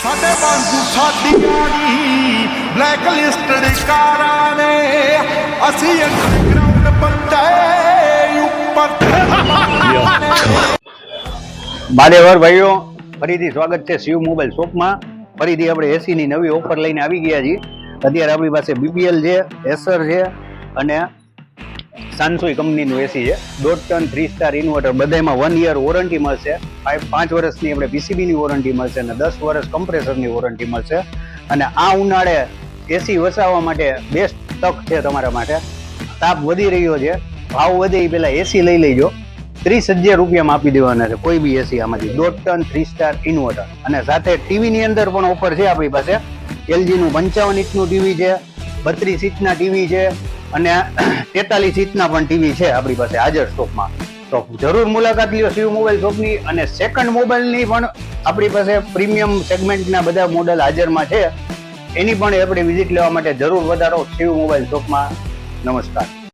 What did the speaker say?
ਸਾਡੇ ਵਾਂਗੂ ਸਾਡੀਆਂ ਬਲੈਕ ਲਿਸਟਡ ਕਾਰਾਂ ਨੇ ਅਸੀਂ ਅੰਡਰਗਰਾਉਂਡ ਬੰਦੇ ਉੱਪਰ માદેવર ભાઈઓ ફરીથી સ્વાગત છે શિવ મોબાઈલ શોપમાં. ફરીથી આપણે એસી ની નવી ઓફર લઈને આવી ગયા છીએ. અત્યારે આપણી પાસે બીપીએલ છે, એસર છે અને સાનસોઈ કંપનીનું એસી છે. 1.5 ટન 3 સ્ટાર ઇન્વર્ટર, બધામાં 1 યર વોરંટી મળશે. 5 વર્ષની આપણે પીસીબીની વોરંટી મળશે અને 10 વર્ષ કમ્પ્રેસરની વોરંટી મળશે. અને આ ઉનાળે એસી વસાવવા માટે બેસ્ટ તક છે તમારા માટે. તાપ વધી રહ્યો છે, ભાવ વધે એ પહેલા એસી લઈ લેજો. 30,000 રૂપિયામાં આપી દેવાના છે કોઈ બી એસી આમાંથી. 1.5 ટન 3 સ્ટાર ઇન્વર્ટર અને સાથે ટીવી ની અંદર પણ ઓફર છે આપણી પાસે. LG નું 55 ઇંચનું ટીવી છે, 32 ઇંચના ટીવી છે અને 43 ઇંચના પણ ટીવી છે આપણી પાસે હાજર સ્ટોકમાં. તો જરૂર મુલાકાત લ્યો શિવ મોબાઈલ શોપની. અને સેકન્ડ મોબાઈલની પણ આપણી પાસે પ્રીમિયમ સેગમેન્ટના બધા મોડલ હાજરમાં છે, એની પણ આપણે વિઝિટ લેવા માટે જરૂર વધારો શિવ મોબાઈલ શોપમાં. નમસ્કાર.